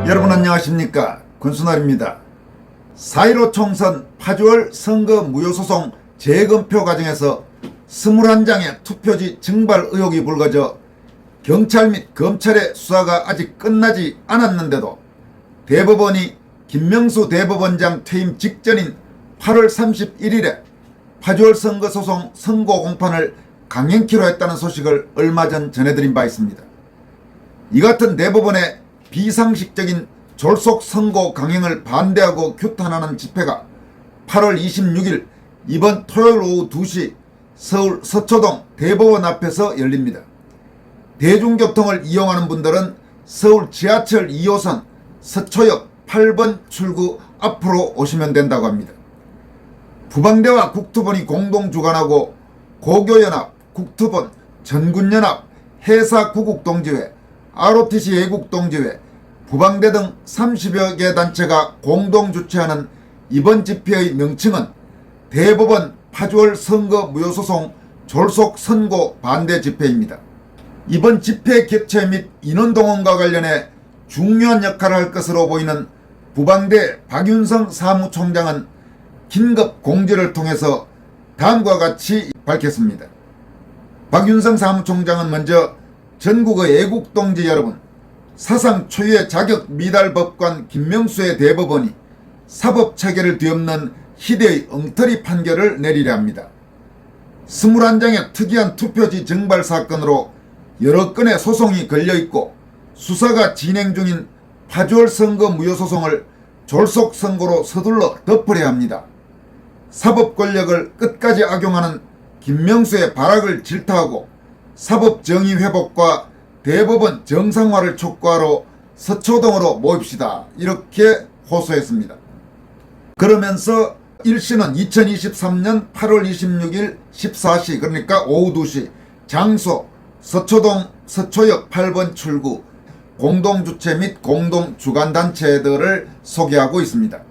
여러분 안녕하십니까, 권순환입니다. 4.15 총선 파주월 선거 무효소송 재검표 과정에서 21장의 투표지 증발 의혹이 불거져 경찰 및 검찰의 수사가 아직 끝나지 않았는데도 대법원이 김명수 대법원장 퇴임 직전인 8월 31일에 파주월 선거소송 선고 공판을 강행키로 했다는 소식을 얼마 전 전해드린 바 있습니다. 이 같은 대법원의 비상식적인 졸속 선고 강행을 반대하고 규탄하는 집회가 8월 26일 이번 토요일 오후 2시 서울 서초동 대법원 앞에서 열립니다. 대중교통을 이용하는 분들은 서울 지하철 2호선 서초역 8번 출구 앞으로 오시면 된다고 합니다. 부방대와 국토본이 공동 주관하고 고교연합, 국토본, 전군연합, 해사구국동지회, ROTC 외국동지회, 부방대 등 30여 개 단체가 공동 주최하는 이번 집회의 명칭은 대법원 파주월 선거 무효소송 졸속 선고 반대 집회입니다. 이번 집회 개최 및 인원동원과 관련해 중요한 역할을 할 것으로 보이는 부방대 박윤성 사무총장은 긴급 공지를 통해서 다음과 같이 밝혔습니다. 박윤성 사무총장은 먼저 전국의 애국동지 여러분, 사상 초유의 자격 미달 법관 김명수의 대법원이 사법체계를 뒤엎는 희대의 엉터리 판결을 내리려 합니다. 21장의 특이한 투표지 증발 사건으로 여러 건의 소송이 걸려있고 수사가 진행 중인 파주월 선거 무효소송을 졸속 선고로 서둘러 덮으려 합니다. 사법 권력을 끝까지 악용하는 김명수의 발악을 질타하고 사법 정의 회복과 대법원 정상화를 촉구하러 서초동으로 모입시다, 이렇게 호소했습니다. 그러면서 1시는 2023년 8월 26일 14시, 그러니까 오후 2시, 장소 서초동 서초역 8번 출구, 공동주최 및 공동주관단체들을 소개하고 있습니다.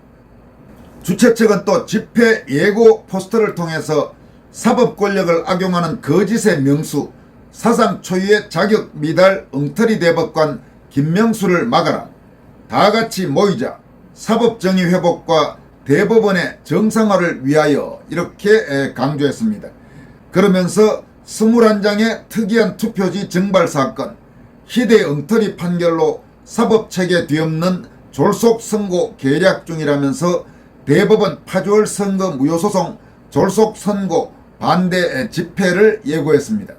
주최 측은 또 집회 예고 포스터를 통해서 사법 권력을 악용하는 거짓의 명수, 사상 초유의 자격 미달 엉터리 대법관 김명수를 막아라, 다같이 모이자, 사법정의 회복과 대법원의 정상화를 위하여, 이렇게 강조했습니다. 그러면서 21장의 특이한 투표지 증발 사건, 희대의 엉터리 판결로 사법체계 뒤엎는 졸속 선고 계략 중이라면서 대법원 파주월 선거 무효소송 졸속 선고 반대 집회를 예고했습니다.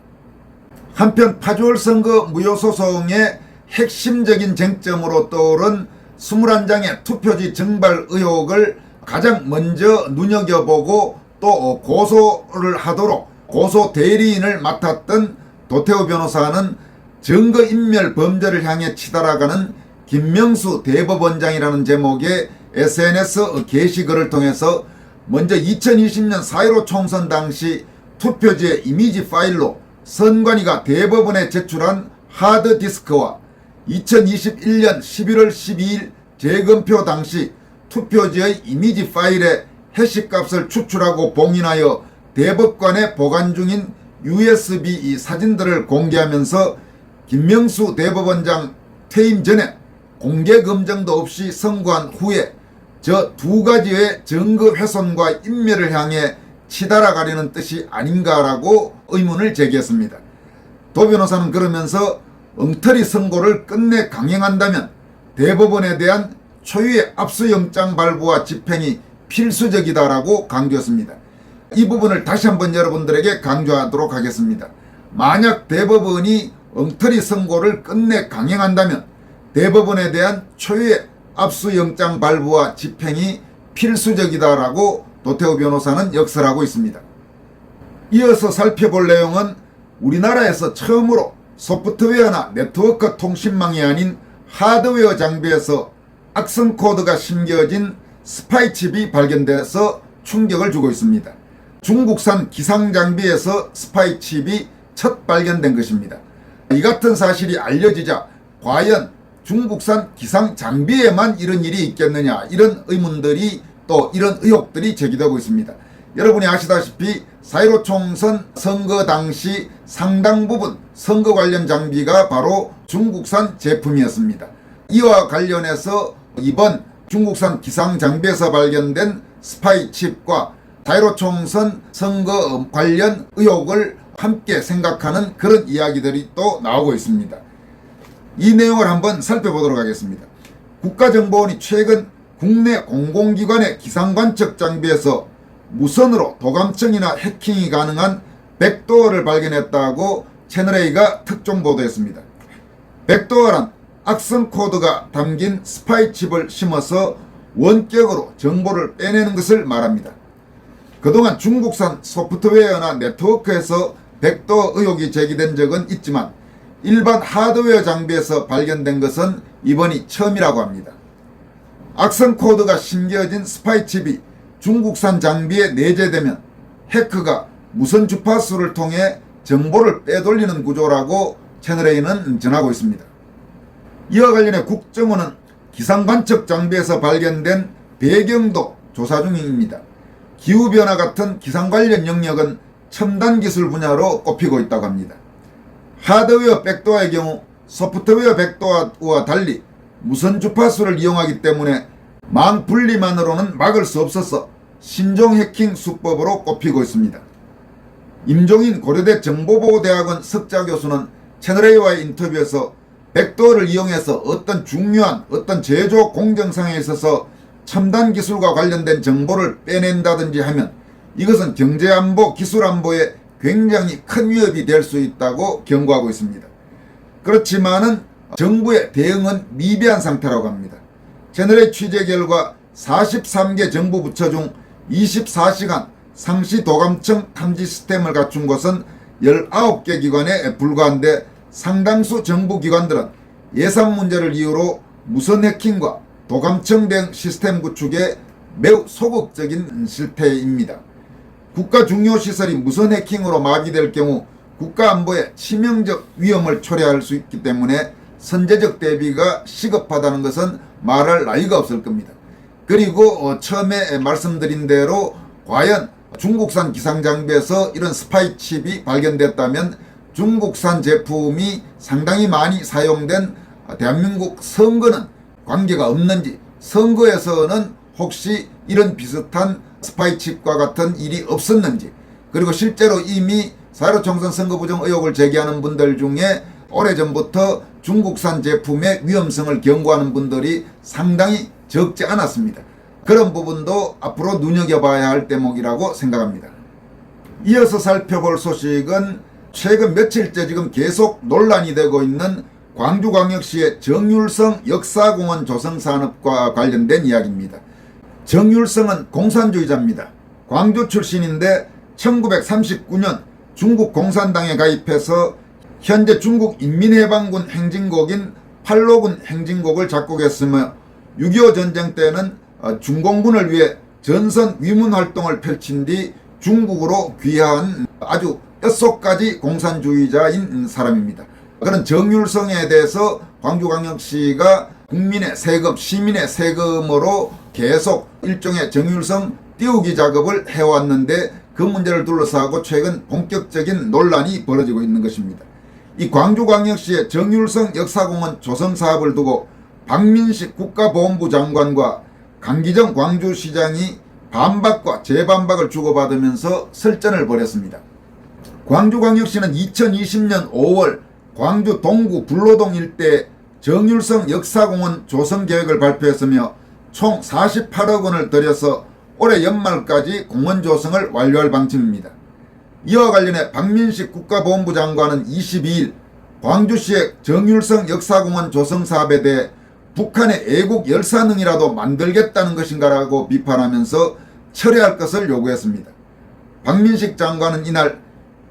한편 파주월 선거 무효소송의 핵심적인 쟁점으로 떠오른 21장의 투표지 증발 의혹을 가장 먼저 눈여겨보고 또 고소를 하도록 고소 대리인을 맡았던 도태우 변호사는 증거인멸 범죄를 향해 치달아가는 김명수 대법원장이라는 제목의 SNS 게시글을 통해서 먼저 2020년 4.15 총선 당시 투표지의 이미지 파일로 선관위가 대법원에 제출한 하드디스크와 2021년 11월 12일 재검표 당시 투표지의 이미지 파일의 해시값을 추출하고 봉인하여 대법관에 보관 중인 USB 사진들을 공개하면서 김명수 대법원장 퇴임 전에 공개 검증도 없이 선고한 후에 저 두 가지의 증거 훼손과 인멸을 향해 치달아가려는 뜻이 아닌가라고 의문을 제기했습니다. 도 변호사는 그러면서 엉터리 선고를 끝내 강행한다면 대법원에 대한 초유의 압수영장 발부와 집행이 필수적이다라고 강조했습니다. 이 부분을 다시 한번 여러분들에게 강조하도록 하겠습니다. 만약 대법원이 엉터리 선고를 끝내 강행한다면 대법원에 대한 초유의 압수영장 발부와 집행이 필수적이다라고 도태우 변호사는 역설하고 있습니다. 이어서 살펴볼 내용은 우리나라에서 처음으로 소프트웨어나 네트워크 통신망이 아닌 하드웨어 장비에서 악성 코드가 심겨진 스파이칩이 발견돼서 충격을 주고 있습니다. 중국산 기상장비에서 스파이칩이 첫 발견된 것입니다. 이 같은 사실이 알려지자 과연 중국산 기상장비에만 이런 일이 있겠느냐, 이런 의문들이 또 이런 의혹들이 제기되고 있습니다. 여러분이 아시다시피 4.15 총선 선거 당시 상당 부분 선거 관련 장비가 바로 중국산 제품이었습니다. 이와 관련해서 이번 중국산 기상 장비에서 발견된 스파이 칩과 4.15 총선 선거 관련 의혹을 함께 생각하는 그런 이야기들이 또 나오고 있습니다. 이 내용을 한번 살펴보도록 하겠습니다. 국가정보원이 최근 국내 공공기관의 기상관측 장비에서 무선으로 도감청이나 해킹이 가능한 백도어를 발견했다고 채널A가 특종 보도했습니다. 백도어란 악성 코드가 담긴 스파이 칩을 심어서 원격으로 정보를 빼내는 것을 말합니다. 그동안 중국산 소프트웨어나 네트워크에서 백도어 의혹이 제기된 적은 있지만 일반 하드웨어 장비에서 발견된 것은 이번이 처음이라고 합니다. 악성 코드가 심겨진 스파이 칩이 중국산 장비에 내재되면 해커가 무선 주파수를 통해 정보를 빼돌리는 구조라고 채널A는 전하고 있습니다. 이와 관련해 국정원은 기상관측 장비에서 발견된 배경도 조사 중입니다. 기후변화 같은 기상 관련 영역은 첨단 기술 분야로 꼽히고 있다고 합니다. 하드웨어 백도어의 경우 소프트웨어 백도어와 달리 무선 주파수를 이용하기 때문에 망 분리만으로는 막을 수 없어서 신종 해킹 수법으로 꼽히고 있습니다. 임종인 고려대 정보보호대학원 석자 교수는 채널A와의 인터뷰에서 백도어를 이용해서 어떤 중요한 제조 공정상에 있어서 첨단 기술과 관련된 정보를 빼낸다든지 하면 이것은 경제안보, 기술안보에 굉장히 큰 위협이 될 수 있다고 경고하고 있습니다. 그렇지만은 정부의 대응은 미비한 상태라고 합니다. 채널A 취재 결과 43개 정부 부처 중 24시간 상시 도감청 탐지 시스템을 갖춘 곳은 19개 기관에 불과한데 상당수 정부 기관들은 예산 문제를 이유로 무선 해킹과 도감청 등 시스템 구축에 매우 소극적인 실태입니다. 국가 중요 시설이 무선 해킹으로 마비될 경우 국가 안보에 치명적 위험을 초래할 수 있기 때문에 선제적 대비가 시급하다는 것은 말할 나위가 없을 겁니다. 그리고 처음에 말씀드린 대로 과연 중국산 기상장비에서 이런 스파이 칩이 발견됐다면 중국산 제품이 상당히 많이 사용된 대한민국 선거는 관계가 없는지, 선거에서는 혹시 이런 비슷한 스파이 칩과 같은 일이 없었는지, 그리고 실제로 이미 4.15 총선 선거 부정 의혹을 제기하는 분들 중에 오래전부터 중국산 제품의 위험성을 경고하는 분들이 상당히 적지 않았습니다. 그런 부분도 앞으로 눈여겨봐야 할 대목이라고 생각합니다. 이어서 살펴볼 소식은 최근 며칠째 지금 계속 논란이 되고 있는 광주광역시의 정율성 역사공원 조성산업과 관련된 이야기입니다. 정율성은 공산주의자입니다. 광주 출신인데 1939년 중국 공산당에 가입해서 현재 중국 인민해방군 행진곡인 팔로군 행진곡을 작곡했으며 6.25 전쟁 때는 중공군을 위해 전선 위문 활동을 펼친 뒤 중국으로 귀화한 아주 뼛속까지 공산주의자인 사람입니다. 그런 정율성에 대해서 광주광역시가 국민의 세금, 시민의 세금으로 계속 일종의 정율성 띄우기 작업을 해왔는데 그 문제를 둘러싸고 최근 본격적인 논란이 벌어지고 있는 것입니다. 이 광주광역시의 정율성 역사공원 조성 사업을 두고 박민식 국가보훈부 장관과 강기정 광주시장이 반박과 재반박을 주고받으면서 설전을 벌였습니다. 광주광역시는 2020년 5월 광주 동구 불로동 일대에 정율성 역사공원 조성 계획을 발표했으며 총 48억 원을 들여서 올해 연말까지 공원 조성을 완료할 방침입니다. 이와 관련해 박민식 국가보훈부 장관은 22일 광주시의 정율성 역사공원 조성 사업에 대해 북한의 애국 열사능이라도 만들겠다는 것인가라고 비판하면서 철회할 것을 요구했습니다. 박민식 장관은 이날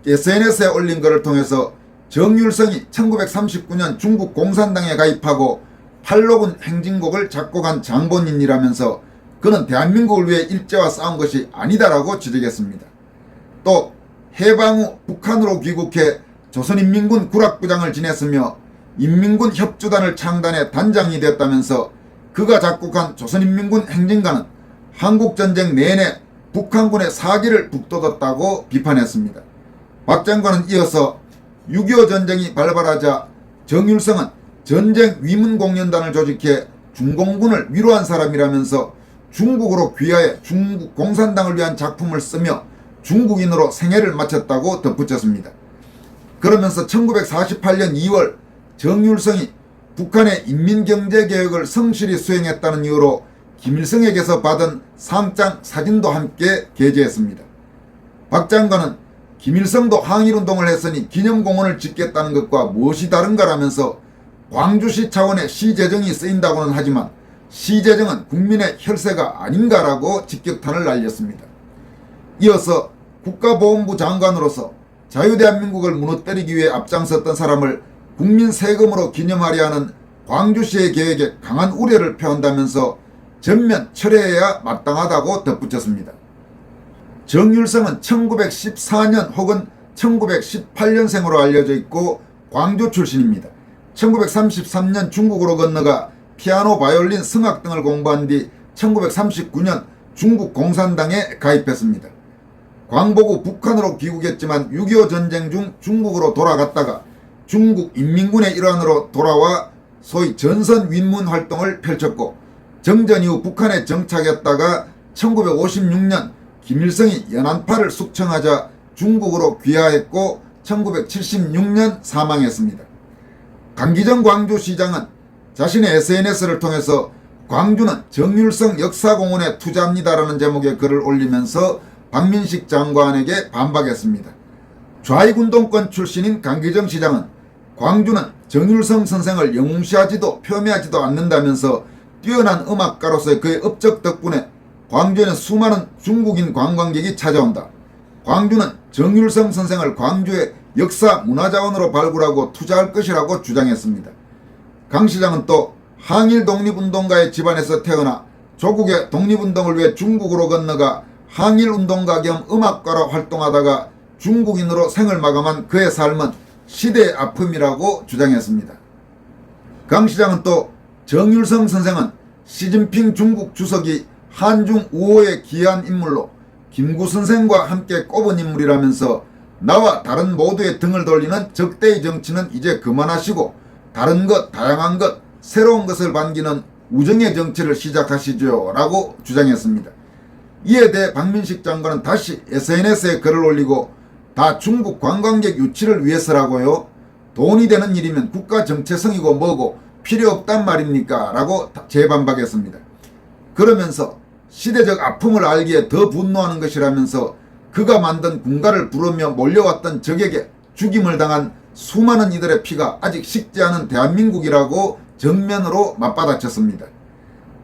SNS에 올린 글을 통해서 정율성이 1939년 중국 공산당에 가입하고 팔로군 행진곡을 작곡한 장본인이라면서 그는 대한민국을 위해 일제와 싸운 것이 아니다라고 지적했습니다. 또 해방 후 북한으로 귀국해 조선인민군 구락부장을 지냈으며 인민군 협주단을 창단해 단장이 됐다면서 그가 작곡한 조선인민군 행진가는 한국전쟁 내내 북한군의 사기를 북돋았다고 비판했습니다. 박 장관은 이어서 6.25 전쟁이 발발하자 정율성은 전쟁 위문공연단을 조직해 중공군을 위로한 사람이라면서 중국으로 귀화해 중국 공산당을 위한 작품을 쓰며 중국인으로 생애를 마쳤다고 덧붙였습니다. 그러면서 1948년 2월 정율성이 북한의 인민경제개혁을 성실히 수행했다는 이유로 김일성에게서 받은 상장 사진도 함께 게재했습니다. 박 장관은 김일성도 항일운동을 했으니 기념공원을 짓겠다는 것과 무엇이 다른가라면서 광주시 차원의 시재정이 쓰인다고는 하지만 시재정은 국민의 혈세가 아닌가라고 직격탄을 날렸습니다. 이어서 국가보훈부 장관으로서 자유대한민국을 무너뜨리기 위해 앞장섰던 사람을 국민 세금으로 기념하려 하는 광주시의 계획에 강한 우려를 표한다면서 전면 철회해야 마땅하다고 덧붙였습니다. 정율성은 1914년 혹은 1918년생으로 알려져 있고 광주 출신입니다. 1933년 중국으로 건너가 피아노, 바이올린, 성악 등을 공부한 뒤 1939년 중국 공산당에 가입했습니다. 광복 후 북한으로 귀국했지만 6.25 전쟁 중 중국으로 돌아갔다가 중국 인민군의 일환으로 돌아와 소위 전선윈문 활동을 펼쳤고 정전 이후 북한에 정착했다가 1956년 김일성이 연안파를 숙청하자 중국으로 귀화했고 1976년 사망했습니다. 강기정 광주시장은 자신의 SNS를 통해서 광주는 정율성 역사공원에 투자합니다라는 제목의 글을 올리면서 박민식 장관에게 반박했습니다. 좌익운동권 출신인 강기정 시장은 광주는 정율성 선생을 영웅시하지도 폄훼하지도 않는다면서 뛰어난 음악가로서의 그의 업적 덕분에 광주에는 수많은 중국인 관광객이 찾아온다. 광주는 정율성 선생을 광주의 역사 문화자원으로 발굴하고 투자할 것이라고 주장했습니다. 강 시장은 또 항일 독립운동가의 집안에서 태어나 조국의 독립운동을 위해 중국으로 건너가 항일운동가 겸 음악가로 활동하다가 중국인으로 생을 마감한 그의 삶은 시대의 아픔이라고 주장했습니다. 강 시장은 또 정율성 선생은 시진핑 중국 주석이 한중 우호에 기여한 인물로 김구 선생과 함께 꼽은 인물이라면서 나와 다른 모두의 등을 돌리는 적대의 정치는 이제 그만하시고 다른 것, 다양한 것, 새로운 것을 반기는 우정의 정치를 시작하시죠 라고 주장했습니다. 이에 대해 박민식 장관은 다시 SNS에 글을 올리고 다 중국 관광객 유치를 위해서라고요? 돈이 되는 일이면 국가 정체성이고 뭐고 필요 없단 말입니까? 라고 재반박했습니다. 그러면서 시대적 아픔을 알기에 더 분노하는 것이라면서 그가 만든 군가를 부르며 몰려왔던 적에게 죽임을 당한 수많은 이들의 피가 아직 식지 않은 대한민국이라고 정면으로 맞받아쳤습니다.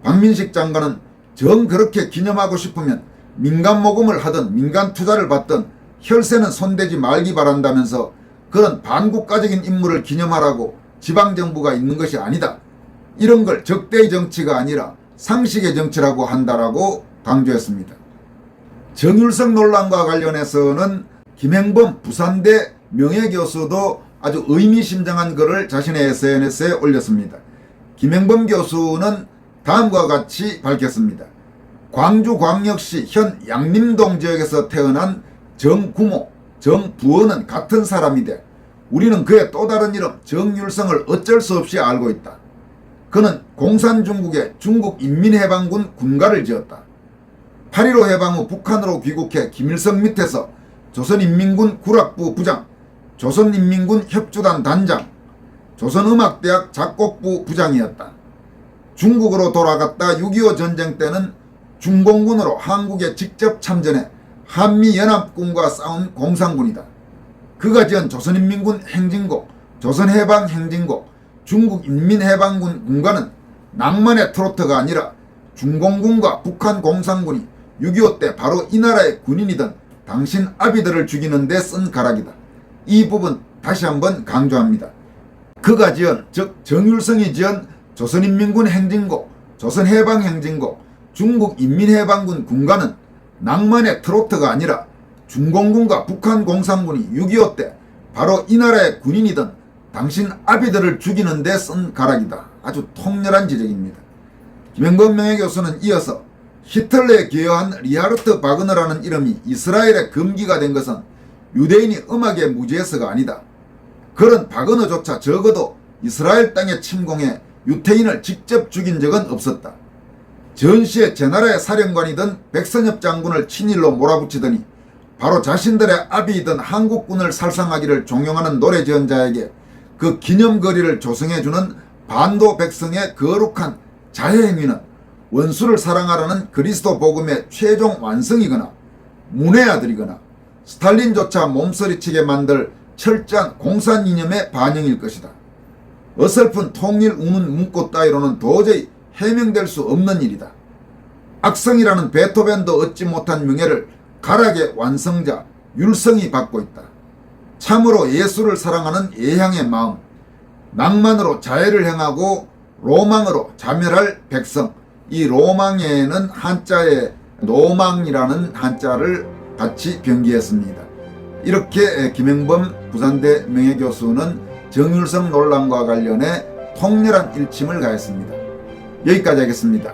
박민식 장관은 정 그렇게 기념하고 싶으면 민간 모금을 하든 민간 투자를 받든 혈세는 손대지 말기 바란다면서 그런 반국가적인 인물을 기념하라고 지방정부가 있는 것이 아니다. 이런 걸 적대의 정치가 아니라 상식의 정치라고 한다라고 강조했습니다. 정율성 논란과 관련해서는 김행범 부산대 명예교수도 아주 의미심장한 글을 자신의 SNS에 올렸습니다. 김행범 교수는 다음과 같이 밝혔습니다. 광주광역시 현 양림동 지역에서 태어난 정구모, 정부원은 같은 사람이되 우리는 그의 또 다른 이름 정율성을 어쩔 수 없이 알고 있다. 그는 공산중국의 중국인민해방군 군가를 지었다. 8.15 해방 후 북한으로 귀국해 김일성 밑에서 조선인민군 구락부 부장, 조선인민군 협주단 단장, 조선음악대학 작곡부 부장이었다. 중국으로 돌아갔다 6.25 전쟁 때는 중공군으로 한국에 직접 참전해 한미연합군과 싸운 공산군이다. 그가 지은 조선인민군 행진곡, 조선해방행진곡, 중국인민해방군 군가는 낭만의 트로트가 아니라 중공군과 북한 공산군이 6.25 때 바로 이 나라의 군인이던 당신 아비들을 죽이는 데 쓴 가락이다. 이 부분 다시 한번 강조합니다. 그가 지은, 즉 정율성이 지은 조선인민군 행진곡, 조선해방행진곡, 중국인민해방군 군가는 낭만의 트로트가 아니라 중공군과 북한 공산군이 6.25 때 바로 이 나라의 군인이던 당신 아비들을 죽이는 데 쓴 가락이다. 아주 통렬한 지적입니다. 김행범 명예교수는 이어서 히틀러에 기여한 리하르트 바그너라는 이름이 이스라엘의 금기가 된 것은 유대인이 음악에 무지해서가 아니다. 그런 바그너조차 적어도 이스라엘 땅에 침공해 유태인을 직접 죽인 적은 없었다. 전시에 제나라의 사령관이던 백선엽 장군을 친일로 몰아붙이더니 바로 자신들의 아비이던 한국군을 살상하기를 종용하는 노래 지원자에게 그 기념거리를 조성해주는 반도 백성의 거룩한 자해행위는 원수를 사랑하라는 그리스도 복음의 최종 완성이거나 문외아들이거나 스탈린조차 몸서리치게 만들 철저한 공산 이념의 반영일 것이다. 어설픈 통일 우는 문구 따위로는 도저히 해명될 수 없는 일이다. 악성이라는 베토벤도 얻지 못한 명예를 가락의 완성자 율성이 받고 있다. 참으로 예수를 사랑하는 예향의 마음, 낭만으로 자애를 행하고 로망으로 자멸할 백성, 이 로망에는 한자에 노망이라는 한자를 같이 병기했습니다. 이렇게 김영범 부산대 명예교수는 정율성 논란과 관련해 통렬한 일침을 가했습니다. 여기까지 하겠습니다.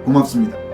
고맙습니다.